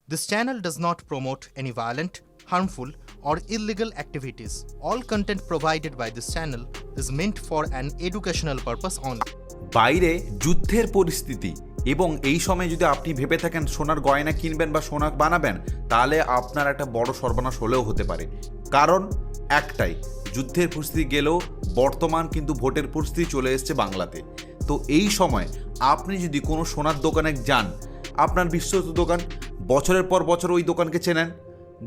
This channel does not promote any violent, harmful, or illegal activities. All content provided by this channel is meant for an educational purpose only. বাইরে যুদ্ধের পরিস্থিতি এবং এই সময় যদি আপনি ভেবে থাকেন সোনার গয়না কিনবেন বা সোনা বানাবেন, তাহলে আপনার একটা বড় সর্বনাশ হলেও হতে পারে। কারণ একটাই, যুদ্ধের পরিস্থিতি গেলেও বর্তমান কিন্তু ভোটের পরিস্থিতি চলে এসেছে বাংলাতে। তো এই সময় আপনি যদি কোনো সোনার দোকানে যান, আপনার বিশ্বস্ত দোকান, বছরের পর বছর ওই দোকানকে চেনেন,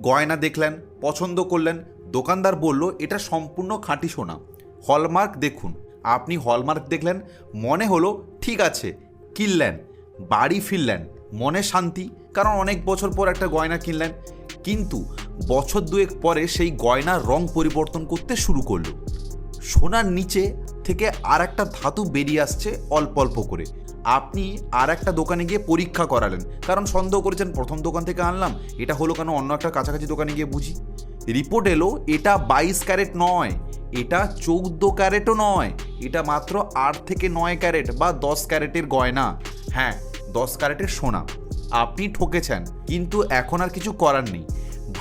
গয়না দেখলেন, পছন্দ করলেন, দোকানদার বলল এটা সম্পূর্ণ খাঁটি সোনা, হলমার্ক দেখুন। আপনি হলমার্ক দেখলেন, মনে হলো ঠিক আছে, কিনলেন, বাড়ি ফিরলেন, মনে শান্তি, কারণ অনেক বছর পর একটা গয়না কিনলেন। কিন্তু বছর দুয়েক পরে সেই গয়নার রং পরিবর্তন করতে শুরু করলো। সোনার নিচে থেকে আর একটা ধাতু বেরিয়ে আসছে অল্প অল্প করে। আপনি আর একটা দোকানে গিয়ে পরীক্ষা করালেন, কারণ সন্দেহ করেছেন প্রথম দোকান থেকে আনলাম, এটা হলো কেন, অন্য একটা কাছাকাছি দোকানে গিয়ে বুঝি। রিপোর্ট এলো এটা 22 ক্যারেট নয়, এটা 14 ক্যারেটও নয়, এটা মাত্র 8 থেকে 9 ক্যারেট বা 10 ক্যারেটের গয়না। হ্যাঁ, 10 ক্যারেটের সোনা। আপনি ঠকেছেন, কিন্তু এখন আর কিছু করার নেই।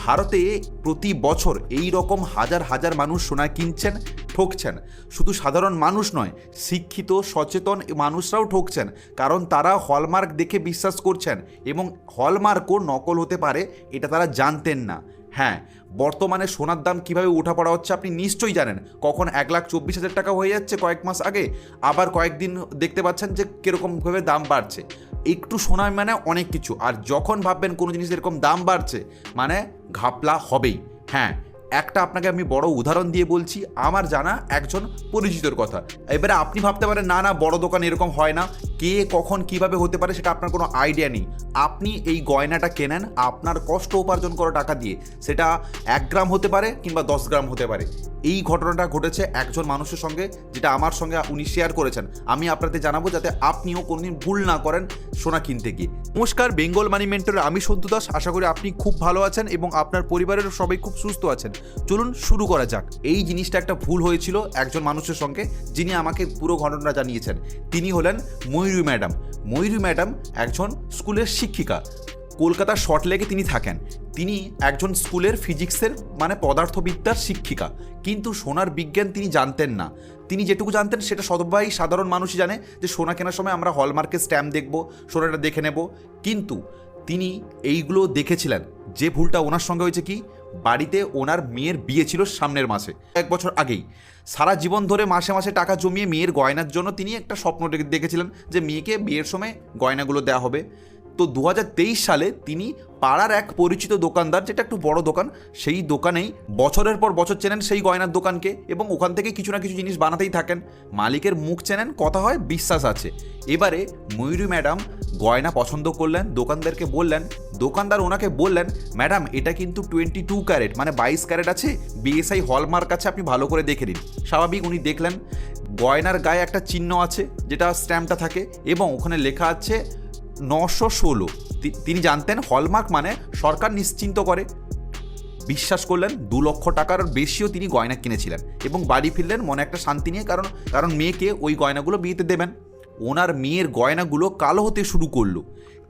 ভারতে প্রতি বছর এই রকম হাজার হাজার মানুষ সোনা কিনছেন, ঠকছেন। শুধু সাধারণ মানুষ নয়, শিক্ষিত সচেতন মানুষরাও ঠকছেন, কারণ তারা হলমার্ক দেখে বিশ্বাস করছেন এবং হলমার্কও নকল হতে পারে এটা তারা জানতেন না। হ্যাঁ, বর্তমানে সোনার দাম কীভাবে ওঠাপড়া হচ্ছে আপনি নিশ্চয়ই জানেন। কখন 1,24,000 টাকা হয়ে যাচ্ছে কয়েক মাস আগে, আবার কয়েকদিন দেখতে পাচ্ছেন যে কীরকমভাবে দাম বাড়ছে। একটু সোনা মানে অনেক কিছু, আর যখন ভাববেন কোনো জিনিস এরকম দাম বাড়ছে মানে ঘাপলা হবেই। হ্যাঁ, একটা আপনাকে আমি বড় উদাহরণ দিয়ে বলছি, আমার জানা একজন পরিচিতর কথা। এবারে আপনি ভাবতে পারেন না না, বড় দোকান এরকম হয় না, কে কখন কিভাবে হতে পারে সেটা আপনার কোনো আইডিয়া নেই। আপনি এই গয়নাটা কেনেন আপনার কষ্ট উপার্জন করা টাকা দিয়ে, সেটা 1 গ্রাম হতে পারে কিংবা 10 গ্রাম হতে পারে। এই ঘটনাটা ঘটেছে একজন মানুষের সঙ্গে, যেটা আমার সঙ্গে উনি শেয়ার করেছেন। আমি আপনাদের জানাবো যাতে আপনিও কোনোদিন ভুল না করেন সোনা কিনতে গিয়ে। নমস্কার, বেঙ্গল মানি মেন্টরে আমি সন্তু দাস। আশা করি আপনি খুব ভালো আছেন এবং আপনার পরিবারের সবাই খুব সুস্থ আছেন। চলুন শুরু করা যাক। এই জিনিসটা একটা ভুল হয়েছিল একজন মানুষের সঙ্গে, যিনি আমাকে পুরো ঘটনাটা জানিয়েছেন। তিনি হলেন ময়ূরী ম্যাডাম। ময়ূরী ম্যাডাম একজন স্কুলের শিক্ষিকা, কলকাতার সল্টলেকে তিনি থাকেন। তিনি একজন স্কুলের ফিজিক্সের মানে পদার্থবিদ্যার শিক্ষিকা, কিন্তু সোনার বিজ্ঞান তিনি জানতেন না। তিনি যেটুকু জানতেন সেটা সবাই সাধারণ মানুষই জানে, যে সোনা কেনার সময় আমরা হলমার্কের স্ট্যাম্প দেখব, সোনাটা দেখে নেব। কিন্তু তিনি এইগুলো দেখেছিলেন। যে ভুলটা ওনার সঙ্গে হয়েছে কি, বাড়িতে ওনার মেয়ের বিয়ে ছিল সামনের মাসে, 1 বছর আগেই। সারা জীবন ধরে মাসে মাসে টাকা জমিয়ে মেয়ের গয়নার জন্য তিনি একটা স্বপ্ন দেখেছিলেন যে মেয়েকে বিয়ের সময় গয়নাগুলো দেওয়া হবে। তো 2023 সালে তিনি পাড়ার এক পরিচিত দোকানদার, যেটা একটু বড় দোকান, সেই দোকানেই বছরের পর বছর চেনেন সেই গয়নার দোকানকে, এবং ওখান থেকে কিছু না কিছু জিনিস বানাতেই থাকেন। মালিকের মুখ চেনেন, কথা হয়, বিশ্বাস আছে। এবারে ময়ূরী ম্যাডাম গয়না পছন্দ করলেন, দোকানদারকে বললেন, দোকানদার ওনাকে বললেন, ম্যাডাম এটা কিন্তু 22 ক্যারেট মানে 22 ক্যারেট আছে, বিএসআই হলমার্ক আছে, আপনি ভালো করে দেখে নিন। স্বাভাবিক, উনি দেখলেন গয়নার গায়ে একটা চিহ্ন আছে, যেটা স্ট্যাম্পটা থাকে, এবং ওখানে লেখা আছে 916। তিনি জানতেন হলমার্ক মানে সরকার নিশ্চিন্ত করে। বিশ্বাস করলেন, 2 লক্ষ টাকার বেশিও তিনি গয়না কিনেছিলেন এবং বাড়ি ফিরলেন মনে একটা শান্তি নিয়ে, কারণ মেয়েকে ওই গয়নাগুলো বিয়েতে দেবেন। ওনার মেয়ের গয়নাগুলো কালো হতে শুরু করলো,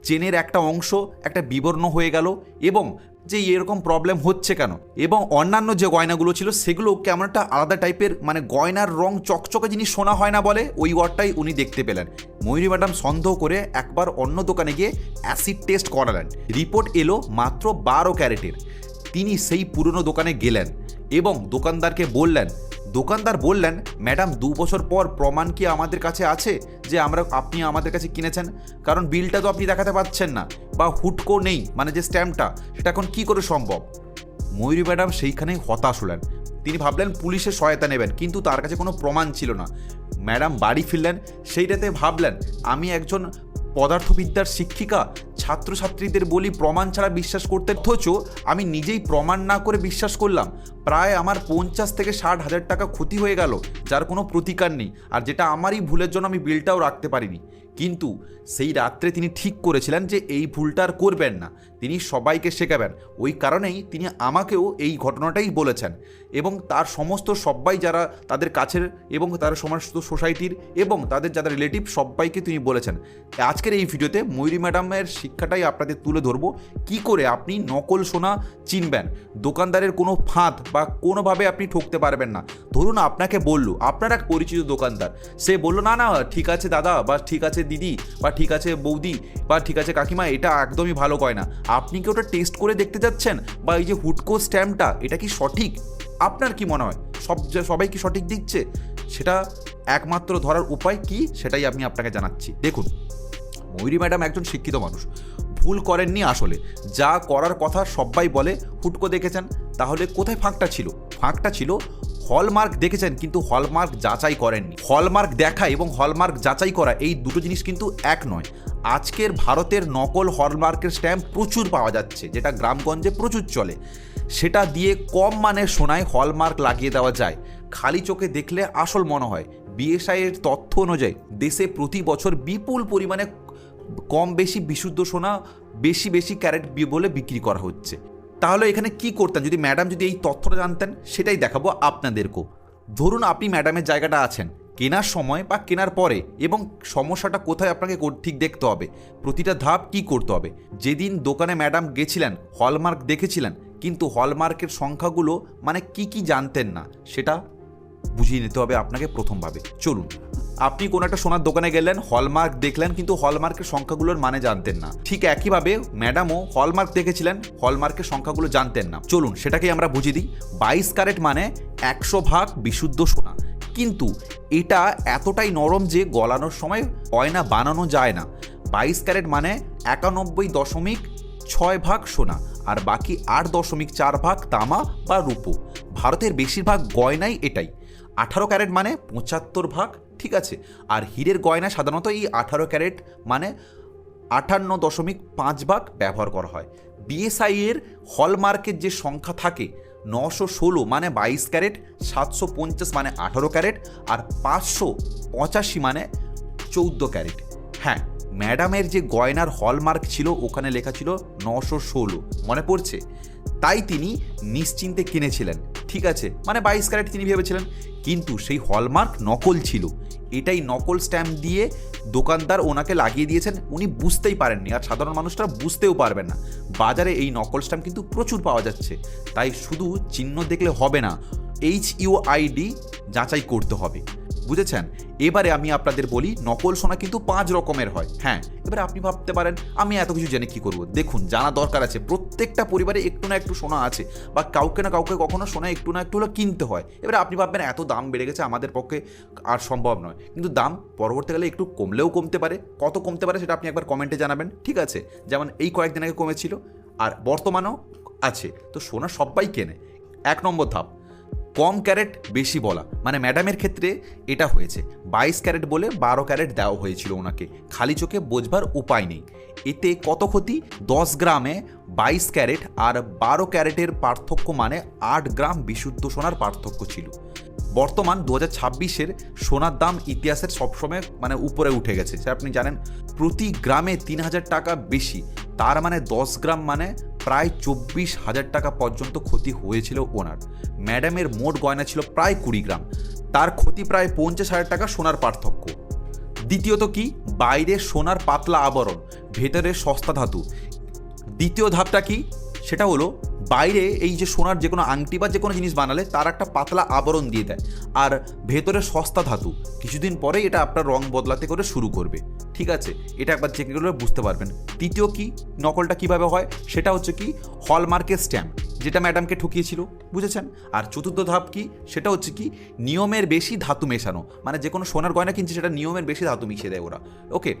চেনের একটা অংশ একটা বিবর্ণ হয়ে গেল, এবং যে এরকম প্রবলেম হচ্ছে কেন, এবং অন্যান্য যে গয়নাগুলো ছিল সেগুলো কেমন একটা আলাদা টাইপের, মানে গয়নার রং চকচকে জিনিস সোনা হয় না বলে, ওই ওয়ার্ডটাই উনি দেখতে পেলেন। ময়ূরী ম্যাডাম সন্দেহ করে একবার অন্য দোকানে গিয়ে অ্যাসিড টেস্ট করালেন। রিপোর্ট এলো মাত্র 12 ক্যারেটের। তিনি সেই পুরনো দোকানে গেলেন এবং দোকানদারকে বললেন, দোকানদার বললেন, ম্যাডাম 2 বছর পর প্রমাণ কি আমাদের কাছে আছে যে আপনি আমাদের কাছে কিনেছেন? কারণ বিলটা তো আপনি দেখাতে পাচ্ছেন না, বা হুটকো নেই, মানে যে স্ট্যাম্পটা, সেটা এখন কি করে সম্ভব? ময়ূরী ম্যাডাম সেইখানেই হতাশ হলেন। তিনি ভাবলেন পুলিশের সহায়তা নেবেন, কিন্তু তার কাছে কোনো প্রমাণ ছিল না। ম্যাডাম বাড়ি ফিরলেন, সেইটাতে ভাবলেন আমি একজন পদার্থবিদ্যার শিক্ষিকা, ছাত্রছাত্রীদের বলি প্রমাণ ছাড়া বিশ্বাস করতে, অথচ আমি নিজেই প্রমাণ না করে বিশ্বাস করলাম। প্রায় আমার 50 থেকে 60 হাজার টাকা ক্ষতি হয়ে গেল, যার কোনো প্রতিকার নেই, আর যেটা আমারই ভুলের জন্য আমি বিলটাও রাখতে পারিনি। কিন্তু সেই রাত্রে তিনি ঠিক করেছিলেন যে এই ভুলটা আর করবেন না, তিনি সবাইকে শেখাবেন। ওই কারণেই তিনি আমাকেও এই ঘটনাটাই বলেছেন এবং তার সমস্ত সবাই যারা তাদের কাছের এবং তার সমস্ত সোসাইটির এবং তাদের যারা রিলেটিভ সবাইকে তিনি বলেছেন। আজকের এই ভিডিওতে ময়ূরী ম্যাডামের শিক্ষাটাই আপনাদের তুলে ধরবো, কি করে আপনি নকল সোনা চিনবেন, দোকানদারের কোনো ফাঁদ বা কোনোভাবে আপনি ঠকতে পারবেন না। ধরুন আপনাকে বললো, আপনার এক পরিচিত দোকানদার, সে বললো না না ঠিক আছে দাদা বা ঠিক আছে দিদি বা ঠিক আছে বৌদি বা ঠিক আছে কাকিমা, এটা একদমই ভালো গয়না, আপনি কি ওটা টেস্ট করে দেখতে যাচ্ছেন? বা এই যে হুডকো স্ট্যাম্পটা এটা কি সঠিক? আপনার কি মনে হয় সবাই কি সঠিক দিচ্ছে? সেটা একমাত্র ধরার উপায় কি সেটাই আমি আপনাকে জানাচ্ছি। দেখুন, ময়ূরী ম্যাডাম একজন শিক্ষিত মানুষ, ভুল করেননি। আসলে যা করার কথা সবাই বলে হুটকো দেখেছেন, তাহলে কোথায় ফাঁকটা ছিল? ফাঁকটা ছিল হলমার্ক দেখেছেন কিন্তু হলমার্ক যাচাই করেননি। হলমার্ক দেখা এবং হলমার্ক যাচাই করা এই দুটো জিনিস কিন্তু এক নয়। আজকের ভারতের নকল হলমার্কের স্ট্যাম্প প্রচুর পাওয়া যাচ্ছে, যেটা গ্রামগঞ্জে প্রচুর চলে। সেটা দিয়ে কম মানের সোনায় হলমার্ক লাগিয়ে দেওয়া যায়, খালি চোখে দেখলে আসল মনে হয়। বিএসআই এর তথ্য অনুযায়ী দেশে প্রতি বছর বিপুল পরিমাণে কম বেশি বিশুদ্ধ সোনা বেশি ক্যারেট বলে বিক্রি করা হচ্ছে। তাহলে এখানে কি করতেন যদি ম্যাডাম যদি এই তথ্যটা জানতেন? সেটাই দেখাবো আপনাদেরকেও। ধরুন আপনি ম্যাডামের জায়গাটা আছেন, কেনার সময় বা কেনার পরে, এবং সমস্যাটা কোথায় আপনাকে ঠিক দেখতে হবে, প্রতিটা ধাপ কি করতে হবে। যেদিন দোকানে ম্যাডাম গেছিলেন, হলমার্ক দেখেছিলেন, কিন্তু হলমার্কের সংখ্যাগুলো মানে কি জানতেন না, সেটা বুঝিয়ে নিতে হবে আপনাকে প্রথমভাবে। চলুন, আপনি কোনো একটা সোনার দোকানে গেলেন, হলমার্ক দেখলেন কিন্তু হলমার্কের সংখ্যাগুলোর মানে জানতেন না। ঠিক একইভাবে ম্যাডামও হলমার্ক দেখেছিলেন, হলমার্কের সংখ্যাগুলো জানতেন না। চলুন সেটাকেই আমরা বুঝিয়ে দিই। 22 ক্যারেট মানে 100% বিশুদ্ধ সোনা, কিন্তু এটা এতটাই নরম যে গলানোর সময় গয়না বানানো যায় না। 22 ক্যারেট মানে 91.6 সোনা আর বাকি 8.4 তামা বা রূপো। ভারতের বেশিরভাগ গয়নাই এটাই। 18 ক্যারেট মানে 75, ঠিক আছে। আর হীরের গয়না সাধারণত এই 18 ক্যারেট মানে 58.5 ব্যবহার করা হয়। বিএসআই এর হলমার্কের যে সংখ্যা থাকে 916 মানে 22 ক্যারেট, 750 মানে 18 ক্যারেট আর 585 মানে 14 ক্যারেট। হ্যাঁ, ম্যাডামের যে গয়নার হলমার্ক ছিল ওখানে লেখা ছিল 916, মনে পড়ছে? তাই তিনি নিশ্চিন্তে কিনেছিলেন, ঠিক আছে, মানে 22 ক্যারেট তিনি ভেবেছিলেন, কিন্তু সেই হলমার্ক নকল ছিল। এটাই নকল স্ট্যাম্প দিয়ে দোকানদার ওনাকে লাগিয়ে দিয়েছেন, উনি বুঝতেই পারেননি, আর সাধারণ মানুষরা বুঝতেও পারবেন না। বাজারে এই নকল স্ট্যাম্প কিন্তু প্রচুর পাওয়া যাচ্ছে, তাই শুধু চিহ্ন দেখলে হবে না, HUID যাচাই করতে হবে, বুঝেছেন? এবারে আমি আপনাদের বলি, নকল সোনা কিন্তু 5 রকমের হয়। হ্যাঁ, এবারে আপনি ভাবতে পারেন আমি এত কিছু জেনে কি করব? দেখুন, জানা দরকার আছে। প্রত্যেকটা পরিবারে একটু না একটু সোনা আছে, বা কাউকে না কাউকে কখনো সোনা একটু না একটু হলে কিনতে হয়। এবারে আপনি ভাববেন এত দাম বেড়ে গেছে, আমাদের পক্ষে আর সম্ভব নয়। কিন্তু দাম পরবর্তীকালে একটু কমলেও কমতে পারে। কত কমতে পারে সেটা আপনি একবার কমেন্টে জানাবেন, ঠিক আছে? যেমন এই কয়েকদিন আগে কমেছিল, আর বর্তমানেও আছে। তো সোনা সবাই কেনে। 1 নম্বর ধাপ, কম ক্যারেট বেশি বলা, মানে ম্যাডামের ক্ষেত্রে এটা হয়েছে। 22 ক্যারেট বলে 12 ক্যারেট দেওয়া হয়েছিল ওনাকে, খালি চোখে বোঝবার উপায় নেই। এতে কত ক্ষতি? 10 গ্রামে 22 ক্যারেট আর 12 ক্যারেটের পার্থক্য মানে 8 গ্রাম বিশুদ্ধ সোনার পার্থক্য ছিল। বর্তমান 2026-এর সোনার দাম ইতিহাসের সবসময় মানে উপরে উঠে গেছে, সেটা আপনি জানেন। প্রতি গ্রামে 3000 টাকা বেশি, তার মানে 10 গ্রাম মানে প্রায় 24,000 টাকা পর্যন্ত ক্ষতি হয়েছিল ওনার। ম্যাডামের মোট গয়না ছিল প্রায় 20 গ্রাম, তার ক্ষতি প্রায় 50,000 টাকা সোনার পার্থক্য। দ্বিতীয়ত কি? বাইরে সোনার পাতলা আবরণ, ভেতরে সস্তা ধাতু। দ্বিতীয় ধাপটা কি? সেটা হলো বাইরে এই যে সোনার যে কোনো আংটি বা যে কোনো জিনিস বানালে তার একটা পাতলা আবরণ দিয়ে দেয়, আর ভেতরে সস্তা ধাতু। কিছুদিন পরেই এটা আপনার রং বদলাতে করে শুরু করবে, ঠিক আছে? এটা একবার চেক করলে বুঝতে পারবেন। তৃতীয় কি নকলটা কিভাবে হয় সেটা হচ্ছে কি হলমার্কের স্ট্যাম্প, যেটা ম্যাডামকে ঠকিয়েছিল, বুঝেছেন? আর চতুর্থ ধাপ কি? সেটা হচ্ছে কি নিয়মের বেশি ধাতু মেশানো, মানে যে কোনো সোনার গয়না কিনছে সেটা নিয়মের বেশি ধাতু মিশিয়ে দেয় ওরা, ওকে।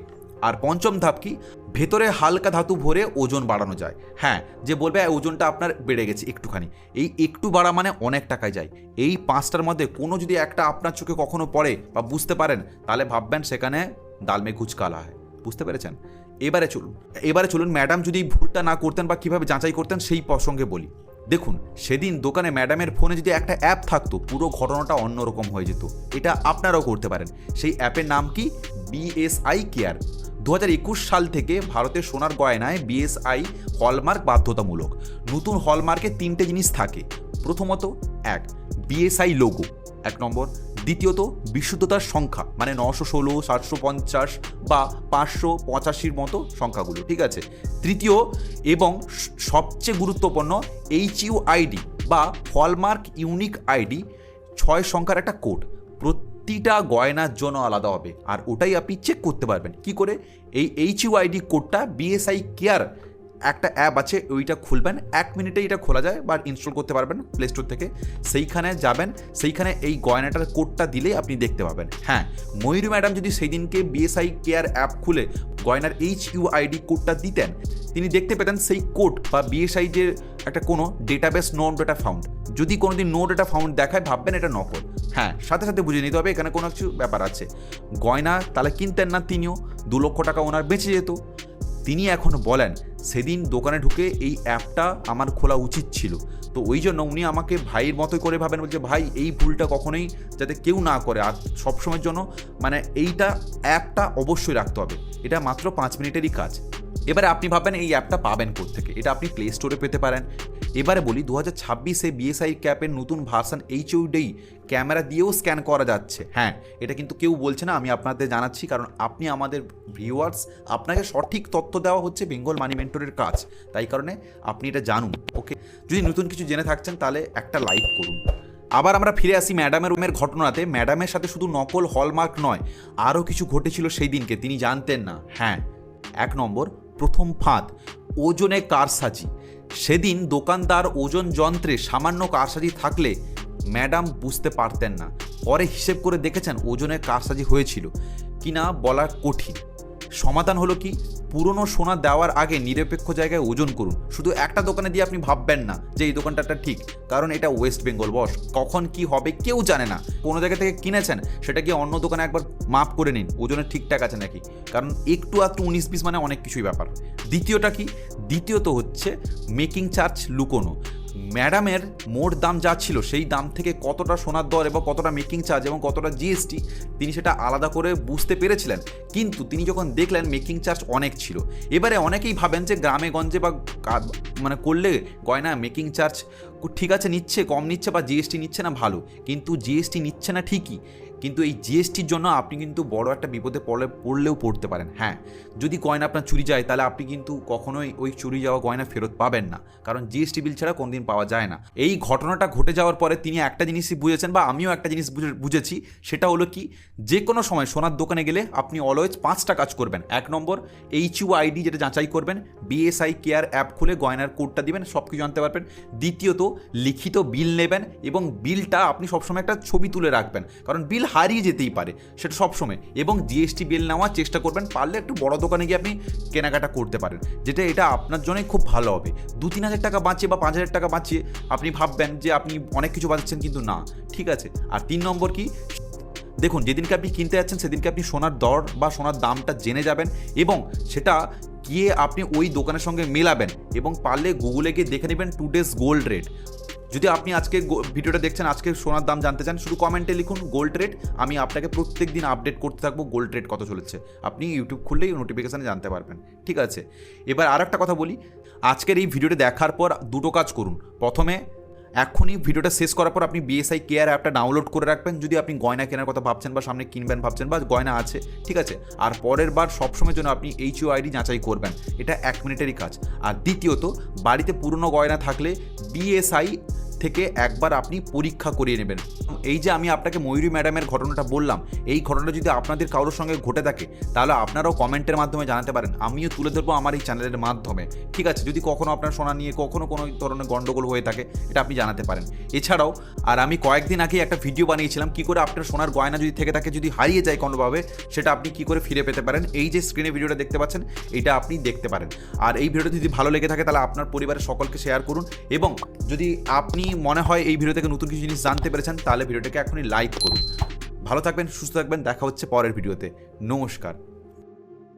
আর পঞ্চম ধাপ কি? ভেতরে হালকা ধাতু ভরে ওজন বাড়ানো যায়। হ্যাঁ, যে বলবে ওজনটা আপনার বেড়ে গেছে একটুখানি, এই একটু বাড়া মানে অনেক টাকায় যায়। এই 5টার মধ্যে কোনো যদি একটা আপনার চোখে কখনো পড়ে বা বুঝতে পারেন, তাহলে ভাববেন সেখানে দাল মে কুছ কালা হয়। বুঝতে পেরেছেন? এবারে চলুন ম্যাডাম যদি ভুলটা না করতেন বা কীভাবে যাচাই করতেন সেই প্রসঙ্গে বলি। দেখুন, সেদিন দোকানে ম্যাডামের ফোনে যদি একটা অ্যাপ থাকতো, পুরো ঘটনাটা অন্যরকম হয়ে যেত। এটা আপনারাও করতে পারেন। সেই অ্যাপের নাম কি? BSI care. 2021 সাল থেকে ভারতের সোনার গয়নায় বিএসআই হলমার্ক বাধ্যতামূলক। নতুন হলমার্কে 3টে জিনিস থাকে। প্রথমত, 1, বিএসআই লোগো 1 নম্বর। দ্বিতীয়ত, বিশুদ্ধতার সংখ্যা, মানে 916, 750 বা 585 মতো সংখ্যাগুলো, ঠিক আছে। তৃতীয় এবং সবচেয়ে গুরুত্বপূর্ণ, HUID বা হলমার্ক ইউনিক আইডি, 6 সংখ্যার একটা কোড। প্রতিটা গয়নার জন্য আলাদা হবে, আর ওটাই আপনি চেক করতে পারবেন কি করে? এই HUID কোডটা বিএসআই কেয়ার একটা অ্যাপ আছে, ওইটা খুলবেন, 1 মিনিটে এটা খোলা যায় বা ইনস্টল করতে পারবেন প্লে স্টোর থেকে। সেইখানে যাবেন, সেইখানে এই গয়নাটার কোডটা দিলেই আপনি দেখতে পাবেন। হ্যাঁ, ময়ূরী ম্যাডাম যদি সেই দিনকে বিএসআই কেয়ার অ্যাপ খুলে গয়নার HUID কোডটা দিতেন, তিনি দেখতে পেতেন সেই কোড বা বিএসআই যে একটা কোনো ডেটাবেস নো ডেটা ফাউন্ড, যদি কোনোদিন নো ডেটা ফাউন্ড দেখায়, ভাববেন এটা নকল। হ্যাঁ, সাথে সাথে বুঝে নিতে হবে এখানে কোনো কিছু ব্যাপার আছে। গয়না তাহলে কিনতেন না তিনিও, 2 লক্ষ টাকা ওনার বেঁচে যেত। তিনি এখন বলেন, সেদিন দোকানে ঢুকে এই অ্যাপটা আমার খোলা উচিত ছিল। তো ওই জন্য উনি আমাকে ভাইয়ের মতোই করে ভাবেন, বলছে ভাই এই ভুলটা কখনোই যাতে কেউ না করে, আর সবসময়ের জন্য মানে এইটা অ্যাপটা অবশ্যই রাখতে হবে। এটা মাত্র 5 মিনিটেরই কাজ। এবারে আপনি ভাববেন এই অ্যাপটা পাবেন কোত্থেকে? এটা আপনি প্লে স্টোরে পেতে পারেন। এবারে বলি, 2026-এ বিএসআই ক্যাপের নতুন ভার্সন HUID ক্যামেরা দিয়েও স্ক্যান করা যাচ্ছে। হ্যাঁ, এটা কিন্তু কেউ বলছে না, আমি আপনাদের জানাচ্ছি, কারণ আপনি আমাদের ভিউয়ার্স, আপনাকে সঠিক তথ্য দেওয়া হচ্ছে বেঙ্গল মানি মেন্টরের কাজ, তাই কারণে আপনি এটা জানুন। ওকে, যদি নতুন কিছু জেনে থাকছেন তাহলে একটা লাইক করুন। আবার আমরা ফিরে আসি ম্যাডামের ঘটনাতে। ম্যাডামের সাথে শুধু নকল হলমার্ক নয়, আরও কিছু ঘটেছিল সেই দিনকে, তিনি জানতেন না। হ্যাঁ, 1 নম্বর, প্রথম ফাঁদ, ওজনে কারসাজি। সেদিন দোকানদার ওজন যন্ত্রে সামান্য কারসাজি থাকলে ম্যাডাম বুঝতে পারতেন না। পরে হিসেব করে দেখেছেন ওজনে কারসাজি হয়েছিল কিনা বলা কঠিন। সমাধান হলো কি? পুরনো সোনা দেওয়ার আগে নিরপেক্ষ জায়গায় ওজন করুন। শুধু একটা দোকানে দিয়ে আপনি ভাববেন না যে এই দোকানটা ঠিক, কারণ এটা ওয়েস্ট বেঙ্গল বস, কখন কি হবে কেউ জানে না। কোনো জায়গা থেকে কিনেছেন, সেটা গিয়ে অন্য দোকানে একবার মাপ করে নিন ওজনে ঠিকঠাক আছে নাকি, কারণ একটু 19-20 মানে অনেক কিছুই ব্যাপার। দ্বিতীয়টা কি? দ্বিতীয়ত হচ্ছে মেকিং চার্জ লুকোনো। ম্যাডামের মোট দাম যা ছিল সেই দাম থেকে কতটা সোনার দর এবং কতটা মেকিং চার্জ এবং কতটা জিএসটি, তিনি সেটা আলাদা করে বুঝতে পেরেছিলেন। কিন্তু তিনি যখন দেখলেন মেকিং চার্জ অনেক ছিল, এবারে অনেকেই ভাবেন যে গ্রামে গঞ্জে বা মানে করলে গয়না মেকিং চার্জ ঠিক আছে নিচ্ছে, কম নিচ্ছে, বা জিএসটি নিচ্ছে না ভালো, কিন্তু জিএসটি নিচ্ছে না ঠিকই, কিন্তু এই জিএসটির জন্য আপনি কিন্তু বড় একটা বিপদে পড়লেও পড়তে পারেন। হ্যাঁ, যদি গয়না আপনার চুরি যায়, তাহলে আপনি কিন্তু কখনোই ওই চুরি যাওয়া গয়না ফেরত পাবেন না, কারণ জিএসটি বিল ছাড়া কোনোদিন পাওয়া যায় না। এই ঘটনাটা ঘটে যাওয়ার পরে তিনি একটা জিনিসই বুঝেছেন, বা আমিও একটা জিনিস বুঝেছি, সেটা হলো কি, যে কোনো সময় সোনার দোকানে গেলে আপনি অলওয়েজ 5টা কাজ করবেন। 1 নম্বর, HUID যেটা যাচাই করবেন, বিএসআই কেয়ার অ্যাপ খুলে গয়নার কোডটা দিবেন, সব কিছু জানতে পারবেন। দ্বিতীয়ত, লিখিত বিল নেবেন এবং বিলটা আপনি সবসময় একটা ছবি তুলে রাখবেন, কারণ বিল হারিয়ে যেতেই পারে সেটা সবসময়। এবং জিএসটি বিল নেওয়ার চেষ্টা করবেন, পারলে একটু বড় দোকানে গিয়ে আপনি কেনাকাটা করতে পারেন, যেটা এটা আপনার জন্যই খুব ভালো হবে। 2-3 হাজার টাকা বাঁচিয়ে বা 5 হাজার টাকা বাঁচিয়ে আপনি ভাববেন যে আপনি অনেক কিছু বাঁচাচ্ছেন, কিন্তু না, ঠিক আছে। আর 3 নম্বর কি? দেখুন, যেদিনকে আপনি কিনতে যাচ্ছেন সেদিনকে আপনি সোনার দর বা সোনার দামটা জেনে যাবেন এবং সেটা গিয়ে আপনি ওই দোকানের সঙ্গে মেলাবেন, এবং পারলে গুগলে গিয়ে দেখে নেবেন টুডেস গোল্ড রেট। যদি আপনি আজকে ভিডিওটা দেখছেন, আজকে সোনার দাম জানতে চান, শুধু কমেন্টে লিখুন গোল্ড রেট, আমি আপনাকে প্রত্যেক দিন আপডেট করতে থাকবো গোল্ড রেট কত চলেছে। আপনি ইউটিউব খুললেই নোটিফিকেশানে জানতে পারবেন, ঠিক আছে। এবার আর একটা কথা বলি, আজকের এই ভিডিওটা দেখার পর 2টো কাজ করুন। প্রথমে, এখনই ভিডিওটা শেষ করার পর আপনি বিএসআই কেয়ার অ্যাপটা ডাউনলোড করে রাখবেন, যদি আপনি গয়না কেনার কথা ভাবছেন বা সামনে কিনবেন ভাবছেন বা গয়না আছে, ঠিক আছে। আর পরের বার সবসময়ের জন্য আপনি HUID যাচাই করবেন, এটা 1 মিনিটেরই কাজ। আর দ্বিতীয়ত, বাড়িতে পুরনো গয়না থাকলে বিএসআই থেকে একবার আপনি পরীক্ষা করিয়ে নেবেন। এই যে আমি আপনাকে ময়ূরী ম্যাডামের ঘটনাটা বললাম, এই ঘটনাটা যদি আপনাদের কারোর সঙ্গে ঘটে থাকে, তাহলে আপনারাও কমেন্টের মাধ্যমে জানাতে পারেন, আমিও তুলে ধরবো আমার এই চ্যানেলের মাধ্যমে, ঠিক আছে। যদি কখনো আপনার সোনা নিয়ে কখনো কোনো ধরনের গন্ডগোল হয়ে থাকে, এটা আপনি জানাতে পারেন। এছাড়াও আর আমি কয়েকদিন আগে একটা ভিডিও বানিয়েছিলাম, কি করে আপনার সোনার গয়না যদি থেকে থাকে, যদি হারিয়ে যায় কোনোভাবে, সেটা আপনি কি করে ফিরে পেতে পারেন। এই যে স্ক্রিনে ভিডিওটা দেখতে পাচ্ছেন, এটা আপনি দেখতে পারেন। আর এই ভিডিওটা যদি ভালো লেগে থাকে, তাহলে আপনার পরিবারের সকলকে শেয়ার করুন, এবং যদি আপনি মনে হয় এই ভিডিও থেকে নতুন কিছু জিনিস জানতে পেরেছেন, তাহলে ভিডিওটাকে এখনই লাইক করুন। ভালো থাকবেন, সুস্থ থাকবেন, দেখা হচ্ছে পরের ভিডিওতে। নমস্কার।